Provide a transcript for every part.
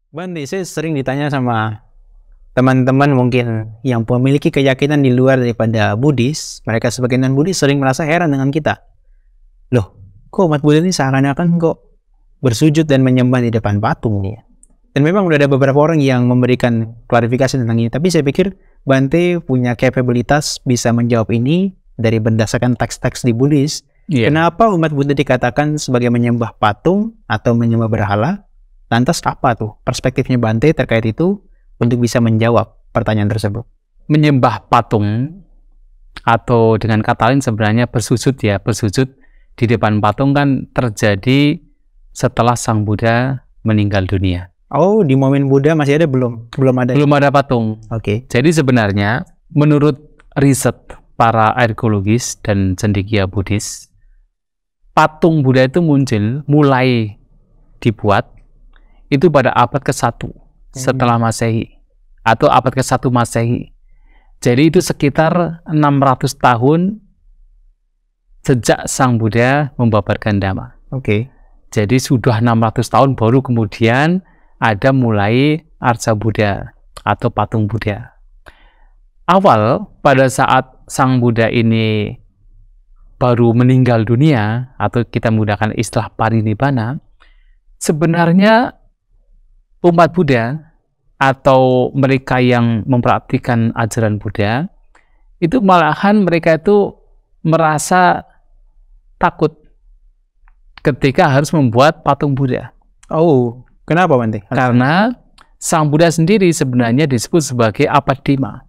Bante, saya sering ditanya sama teman-teman mungkin yang memiliki keyakinan di luar daripada Buddhis. Mereka sebagai non-Buddhis sering merasa heran dengan kita. Loh, kok umat Buddha ini seakan-akan kok bersujud dan menyembah di depan patung nih? Dan memang udah ada beberapa orang yang memberikan klarifikasi tentang ini. Tapi saya pikir Bante punya kapabilitas bisa menjawab ini dari berdasarkan teks-teks di Buddhis. Kenapa umat Buddha dikatakan sebagai menyembah patung atau menyembah berhala? Lantas apa tuh perspektifnya Bante terkait itu untuk bisa menjawab pertanyaan tersebut? Menyembah patung atau dengan kata lain sebenarnya bersujud di depan patung kan terjadi setelah Sang Buddha meninggal dunia. Oh, di momen Buddha masih ada belum ada? Belum ada patung. Oke. Jadi sebenarnya menurut riset para arkeologis dan cendekia Buddhis, patung Buddha itu mulai dibuat itu pada abad ke-1 setelah Masehi atau abad ke-1 Masehi. Jadi itu sekitar 600 tahun sejak Sang Buddha membabarkan Dhamma. Oke. Jadi sudah 600 tahun baru kemudian ada mulai Arca Buddha atau patung Buddha. Awal pada saat Sang Buddha ini baru meninggal dunia atau kita menggunakan istilah parinibbana, sebenarnya umat Buddha atau mereka yang mempraktikkan ajaran Buddha itu malahan mereka itu merasa takut ketika harus membuat patung Buddha. Oh, kenapa Bante? Karena Sang Buddha sendiri sebenarnya disebut sebagai apadima.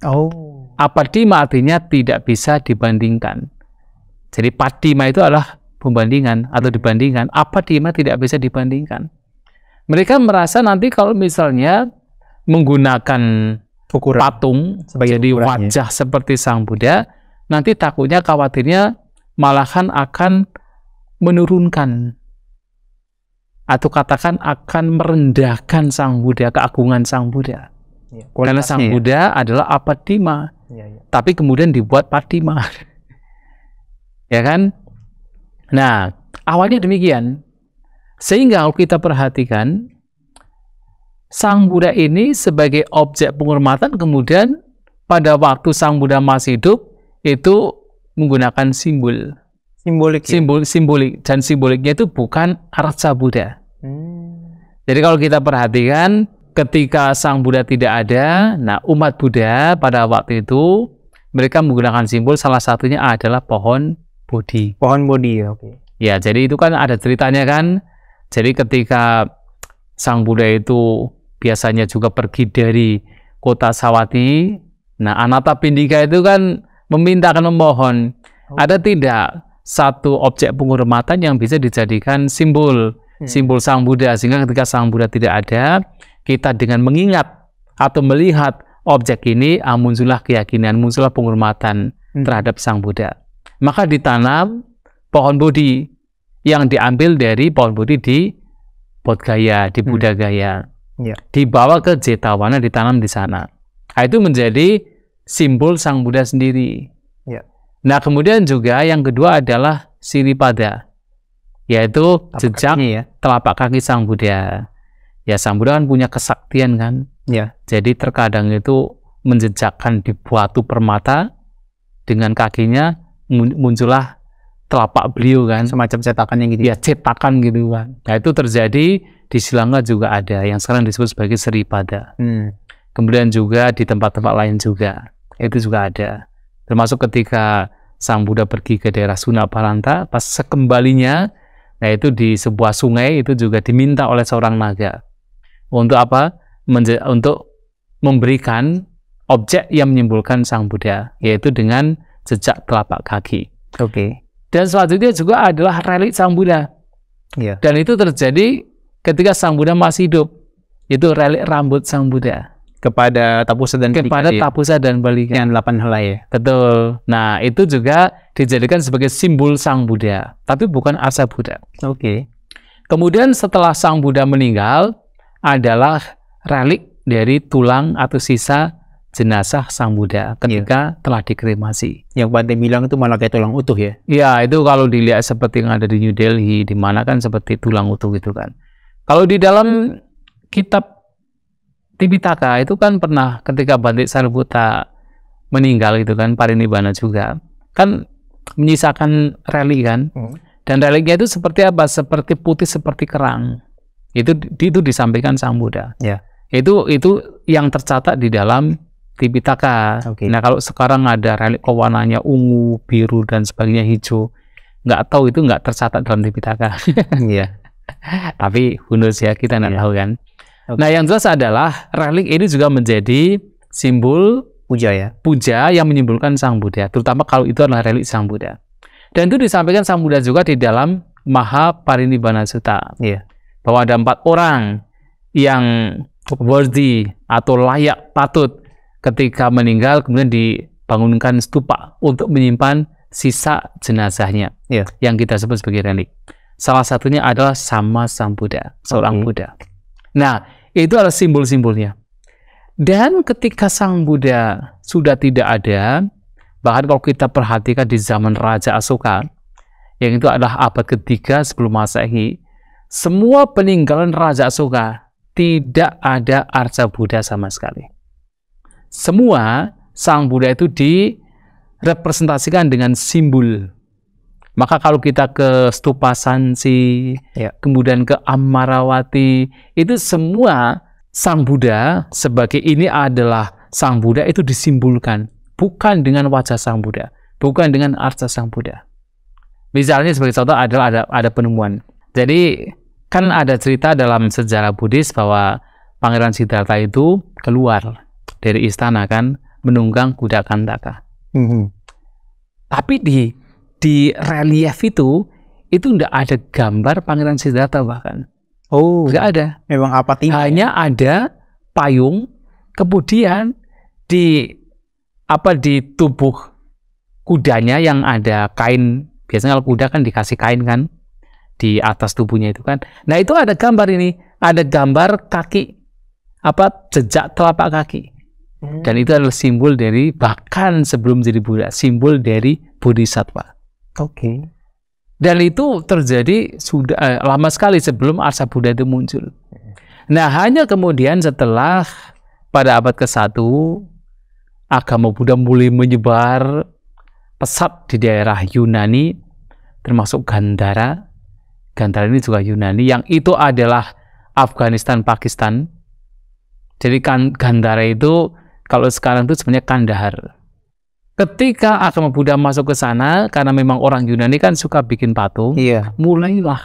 Oh, apadima artinya tidak bisa dibandingkan. Jadi padima itu adalah pembandingan atau dibandingkan. Apadima tidak bisa dibandingkan. Mereka merasa nanti kalau misalnya menggunakan patung jadi wajah seperti Sang Buddha, nanti takutnya khawatirnya malahan akan menurunkan atau katakan akan merendahkan Sang Buddha, keagungan Sang Buddha. Ya, karena Sang Buddha adalah apadima, tapi kemudian dibuat padima. Ya kan? Nah, awalnya demikian. Sehingga kalau kita perhatikan, Sang Buddha ini sebagai objek penghormatan kemudian pada waktu Sang Buddha masih hidup itu menggunakan simbolik dan simboliknya itu bukan Arca Buddha. Jadi kalau kita perhatikan ketika Sang Buddha tidak ada, nah umat Buddha pada waktu itu mereka menggunakan simbol, salah satunya adalah pohon Bodhi. Pohon Bodhi, oke. Ya, jadi itu kan ada ceritanya kan. Jadi ketika Sang Buddha itu biasanya juga pergi dari kota Sawati, nah Anathapindika itu kan memohon, ada tidak satu objek penghormatan yang bisa dijadikan simbol Sang Buddha, sehingga ketika Sang Buddha tidak ada, kita dengan mengingat atau melihat objek ini, muncullah keyakinan, muncullah penghormatan terhadap Sang Buddha. Maka ditanam pohon Bodhi yang diambil dari pohon Bodhi di Bodh Gaya, di Buddha Gaya. Dibawa ke Jetawana, ditanam di sana. Nah, itu menjadi simbol Sang Buddha sendiri. Nah, kemudian juga yang kedua adalah Siripada, yaitu jejak telapak kaki Sang Buddha. Ya, Sang Buddha kan punya kesaktian kan. Jadi terkadang itu menjejakkan di batu permata dengan kakinya muncullah telapak beliau kan, semacam cetakan yang gitu. Ya, cetakan gitu kan. Nah, itu terjadi di Silangga juga ada yang sekarang disebut sebagai Siripada. Kemudian juga di tempat-tempat lain juga itu juga ada. Termasuk ketika Sang Buddha pergi ke daerah Sunaparanta, pas sekembalinya, nah itu di sebuah sungai itu juga diminta oleh seorang naga untuk apa? Untuk memberikan objek yang menyimbolkan Sang Buddha, yaitu dengan jejak telapak kaki. Dan selanjutnya juga adalah relik Sang Buddha. Dan itu terjadi ketika Sang Buddha masih hidup. Itu relik rambut Sang Buddha kepada Tapusa dan Balika. Yang 8 helai ya. Betul. Nah, itu juga dijadikan sebagai simbol Sang Buddha, tapi bukan Arca Buddha. Kemudian setelah Sang Buddha meninggal adalah relik dari tulang atau sisa jenazah Sang Buddha ketika telah dikremasi. Yang Bante bilang itu malah kayak tulang utuh ya? Iya, itu kalau dilihat seperti yang ada di New Delhi, di mana kan seperti tulang utuh gitu kan. Kalau di dalam kitab Tipitaka itu kan pernah ketika Bante Sariputta meninggal itu kan, parinibbana juga, kan menyisakan relik kan. Dan reliknya itu seperti apa? Seperti putih seperti kerang. Itu disampaikan Sang Buddha. Ya. Itu yang tercatat di dalam Tipitaka. Nah, kalau sekarang ada relik warnanya ungu, biru dan sebagainya, hijau, nggak tahu, itu nggak tercatat dalam Tipitaka. Iya. Tapi bonus ya, kita nggak tahu kan. Nah, yang jelas adalah relik ini juga menjadi simbol puja yang menyimbolkan Sang Buddha, terutama kalau itu adalah relik Sang Buddha. Dan itu disampaikan Sang Buddha juga di dalam Mahaparinibbana Sutta, bahwa ada 4 orang yang worthy atau layak, patut ketika meninggal kemudian dibangunkan stupa untuk menyimpan sisa jenazahnya, yang kita sebut sebagai relik. Salah satunya adalah Sama Sambuddha, seorang Buddha. Nah, itu adalah simbol-simbolnya. Dan ketika Sang Buddha sudah tidak ada, bahkan kalau kita perhatikan di zaman Raja Asoka, yang itu adalah abad ketiga sebelum Masehi, semua peninggalan Raja Asoka tidak ada arca Buddha sama sekali. Semua Sang Buddha itu direpresentasikan dengan simbol. Maka kalau kita ke Stupa Sansi, kemudian ke Amarawati, itu semua Sang Buddha sebagai ini adalah Sang Buddha itu disimbolkan, bukan dengan wajah Sang Buddha, bukan dengan arca Sang Buddha. Misalnya sebagai contoh adalah ada penemuan. Jadi kan ada cerita dalam sejarah Buddhis bahwa Pangeran Siddhartha itu keluar dari istana kan, menunggang kuda Kantaka. Tapi di relief itu enggak ada gambar Pangeran Siddhartha bahkan. Enggak ada. Memang apa timnya? Hanya ada payung, kemudian di tubuh kudanya yang ada kain. Biasanya kalau kuda kan dikasih kain kan di atas tubuhnya itu kan. Nah, itu ada gambar ini, ada gambar kaki, jejak telapak kaki. Dan itu adalah simbol dari, bahkan sebelum jadi Buddha, simbol dari Bodhisattva. Dan itu terjadi sudah lama sekali sebelum arca Buddha itu muncul. Nah, hanya kemudian setelah pada abad ke-1 agama Buddha mulai menyebar pesat di daerah Yunani, termasuk Gandhara. Gandhara ini juga Yunani, yang itu adalah Afghanistan, Pakistan. Jadi Gandhara itu kalau sekarang itu sebenarnya Kandahar. Ketika agama Buddha masuk ke sana, karena memang orang Yunani kan suka bikin patung, mulailah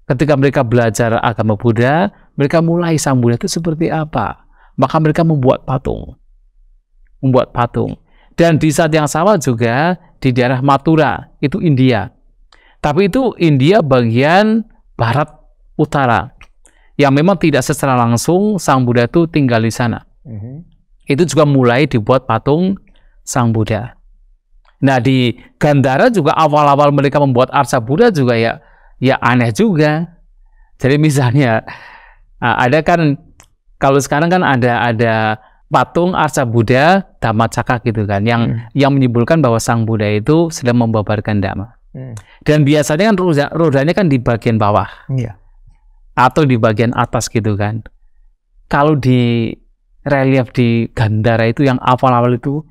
ketika mereka belajar agama Buddha, mereka mulai Sang Buddha itu seperti apa. Maka mereka membuat patung. Dan di saat yang sama juga di daerah Mathura, itu India. Tapi itu India bagian barat utara, yang memang tidak secara langsung Sang Buddha itu tinggal di sana. Itu juga mulai dibuat patung Sang Buddha. Nah, di Gandhara juga awal-awal mereka membuat arca Buddha juga ya aneh juga. Jadi misalnya ada kan, kalau sekarang kan ada patung arca Buddha Dhammacakka gitu kan, yang menyimbolkan bahwa Sang Buddha itu sedang membabarkan Dhamma. Dan biasanya kan rodanya kan di bagian bawah, atau di bagian atas gitu kan. Kalau di relief di Gandhara itu yang awal-awal itu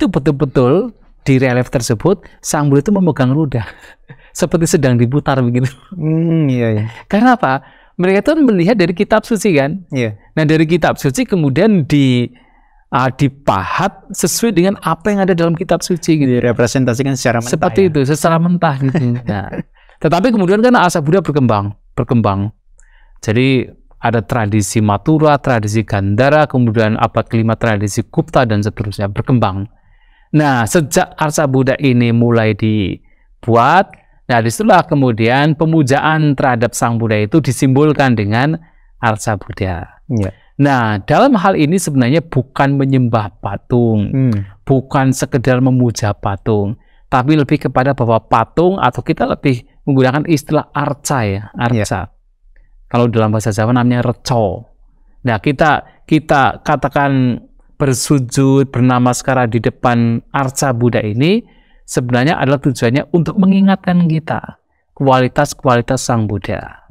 betul-betul di relief tersebut Sang Buddha itu memegang roda seperti sedang diputar begitu. Karena apa? Mereka itu melihat dari kitab suci kan. Nah, dari kitab suci kemudian dipahat sesuai dengan apa yang ada dalam kitab suci gitu. Direpresentasikan secara mentah. Seperti itu, secara mentah gitu. Nah, tetapi kemudian kan arca Buddha berkembang. Jadi ada tradisi Mathura, tradisi Gandhara, kemudian abad ke-5 tradisi Gupta dan seterusnya berkembang. Nah, sejak arca Buddha ini mulai dibuat, nah disitulah kemudian pemujaan terhadap Sang Buddha itu disimbolkan dengan arca Buddha. Nah, dalam hal ini sebenarnya bukan menyembah patung, bukan sekedar memuja patung, tapi lebih kepada bahwa patung, atau kita lebih menggunakan istilah arca arca. Kalau dalam bahasa Jawa namanya reco. Nah, kita katakan bersujud, bernamaskara di depan arca Buddha ini sebenarnya adalah tujuannya untuk mengingatkan kita kualitas-kualitas Sang Buddha.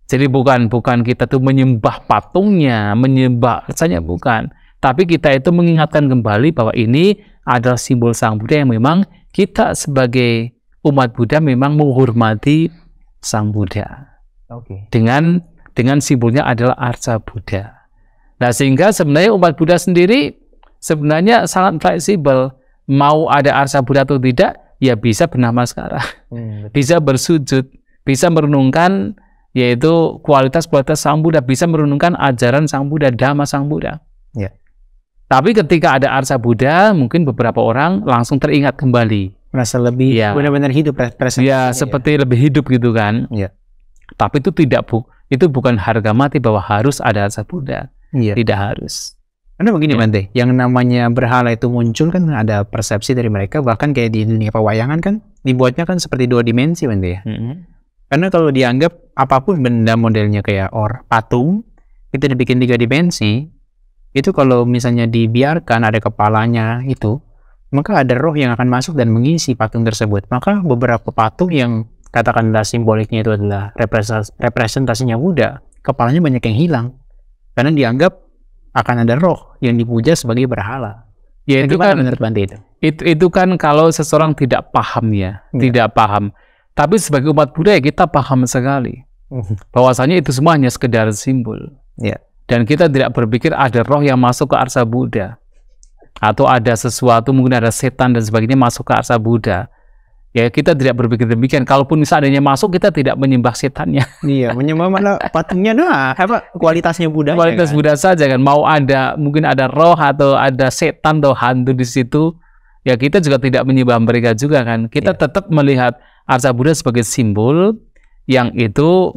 Jadi bukan kita tuh menyembah patungnya, menyembah saja bukan. Tapi kita itu mengingatkan kembali bahwa ini adalah simbol Sang Buddha yang memang kita sebagai umat Buddha memang menghormati Sang Buddha. Oke. Dengan simbolnya adalah Arca Buddha. Nah, sehingga sebenarnya umat Buddha sendiri sebenarnya sangat fleksibel. Mau ada Arca Buddha atau tidak, ya bisa bernamaskara, bisa bersujud, bisa merenungkan yaitu kualitas-kualitas Sang Buddha, bisa merenungkan ajaran Sang Buddha, Dhamma Sang Buddha. Ya. Tapi ketika ada Arca Buddha, mungkin beberapa orang langsung teringat kembali. Merasa lebih benar-benar hidup presentasinya. Ya, seperti lebih hidup gitu kan. Ya. Tapi itu itu bukan harga mati bahwa harus ada Arca Buddha. Iya. Tidak harus. Karena begini Bante, yang namanya berhala itu muncul kan ada persepsi dari mereka, bahkan kayak di dunia pewayangan kan dibuatnya kan seperti 2 dimensi Bante ya. Karena kalau dianggap apapun benda modelnya kayak patung itu dibikin 3 dimensi, itu kalau misalnya dibiarkan ada kepalanya itu, maka ada roh yang akan masuk dan mengisi patung tersebut. Maka beberapa patung yang katakanlah simboliknya itu adalah representasinya Buddha, kepalanya banyak yang hilang karena dianggap akan ada roh yang dipuja sebagai berhala. Ya, itu kan menurut Bante itu kan kalau seseorang tidak paham tidak paham. Tapi sebagai umat Buddha ya kita paham sekali bahwasanya itu semua hanya sekedar simbol. Ya. Dan kita tidak berpikir ada roh yang masuk ke Arca Buddha atau ada sesuatu, mungkin ada setan dan sebagainya masuk ke Arca Buddha. Ya, kita tidak berpikir demikian. Kalaupun misalnya masuk, kita tidak menyembah setannya. Iya, menyembah malah patungnya kualitasnya Buddha. Kualitas Buddha saja kan. Mau mungkin ada roh atau ada setan atau hantu di situ, ya kita juga tidak menyembah mereka juga kan. Kita tetap melihat Arca Buddha sebagai simbol yang itu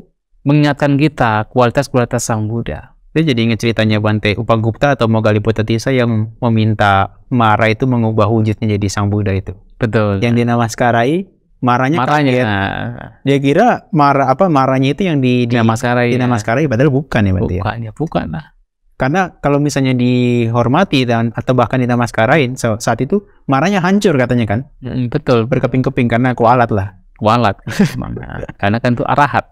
mengingatkan kita kualitas-kualitas Sang Buddha. Dia jadi ingat ceritanya Bante Upagupta atau Moggaliputta-tissa yang meminta Mara itu mengubah wujudnya jadi Sang Buddha itu. Betul. Yang dinamaskarai, marahnya kaget. Dia kira marahnya itu yang dinamaskarai, padahal bukan ya Bante. Bukan lah. Karena kalau misalnya dihormati atau bahkan dinamaskarain saat itu marahnya hancur katanya kan. Betul. Berkeping-keping karena kualat lah. Kualat. Karena kan itu arahat.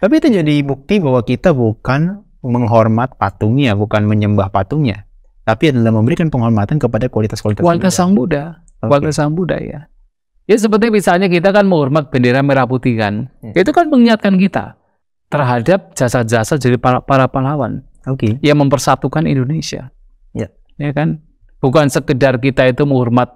Tapi itu jadi bukti bahwa kita bukan menghormat patungnya, bukan menyembah patungnya, tapi adalah memberikan penghormatan kepada kualitas Sang Buddha. Kualitas Sang Buddha ya. Ya seperti misalnya kita kan menghormat bendera merah putih kan. Itu kan mengingatkan kita terhadap jasa-jasa dari para pahlawan. Yang mempersatukan Indonesia. Ya kan? Bukan sekedar kita itu menghormat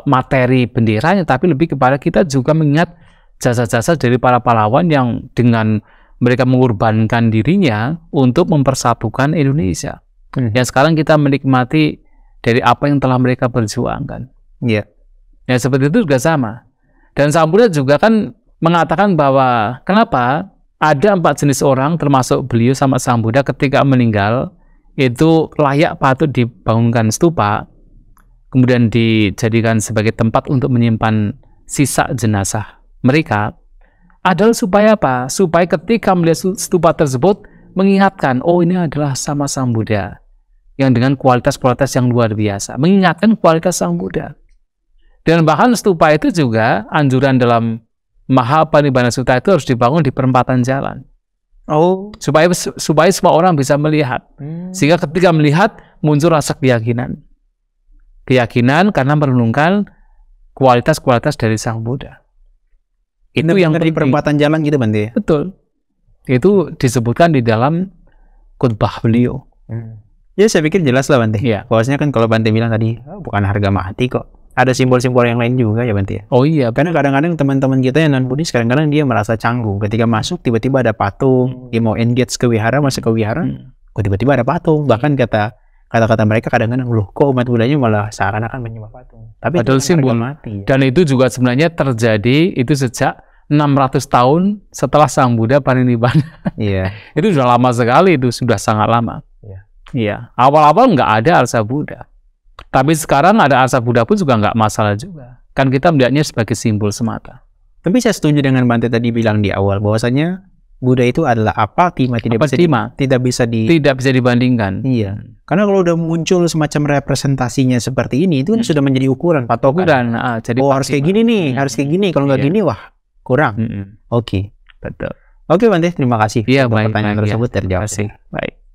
materi benderanya, tapi lebih kepada kita juga mengingat jasa-jasa dari para pahlawan yang dengan mereka mengorbankan dirinya untuk mempersatukan Indonesia. Yang sekarang kita menikmati dari apa yang telah mereka perjuangkan. Ya, seperti itu juga sama. Dan Sang Buddha juga kan mengatakan bahwa kenapa ada 4 jenis orang termasuk beliau sama Sang Buddha ketika meninggal itu layak patut dibangunkan stupa, kemudian dijadikan sebagai tempat untuk menyimpan sisa jenazah mereka. Adalah supaya apa? Supaya ketika melihat stupa tersebut mengingatkan, oh ini adalah sama Sang Buddha yang dengan kualitas-kualitas yang luar biasa, mengingatkan kualitas Sang Buddha. Dan bahkan stupa itu juga anjuran dalam Mahaparinibbana Sutta itu harus dibangun di perempatan jalan. Supaya semua orang bisa melihat. Sehingga ketika melihat muncul rasa keyakinan. Keyakinan karena merenungkan kualitas-kualitas dari Sang Buddha. Itu yang di perempatan jalan gitu Bante. Betul. Itu disebutkan di dalam khutbah beliau. Ya saya pikir jelas lah Bante. Bahwasanya kan kalau Bante bilang tadi bukan harga mati kok. Ada simbol-simbol yang lain juga ya Bante. Oh iya. Karena kadang-kadang teman-teman kita yang non-Buddhis kadang-kadang dia merasa canggung ketika masuk tiba-tiba ada patung, dia mau engage ke wihara, masuk ke wihara, kok tiba-tiba ada patung. Bahkan kata-kata mereka kadang-kadang loh kok umat Buddhanya malah seakan-akan menyembah patung. Tapi padahal simbol mati. Dan itu juga sebenarnya terjadi itu sejak 600 tahun setelah Sang Buddha parinibbana. Iya. Itu sudah lama sekali, itu sudah sangat lama. Iya. Awal-awal nggak ada Arca Buddha. Tapi sekarang ada Arca Buddha pun juga nggak masalah juga. Kan kita melihatnya sebagai simbol semata. Tapi saya setuju dengan Bante tadi bilang di awal bahwasanya Buddha itu adalah tidak bisa dibandingkan. Iya. Karena kalau udah muncul semacam representasinya seperti ini itu kan sudah menjadi ukuran patokan. Jadi harus kayak gini nih, harus kayak gini. Kalau nggak gini wah kurang. Oke. Betul. Oke Bante, terima kasih Iya, untuk baik, pertanyaan baik, ya. tersebut terjawab. Terima kasih. Baik.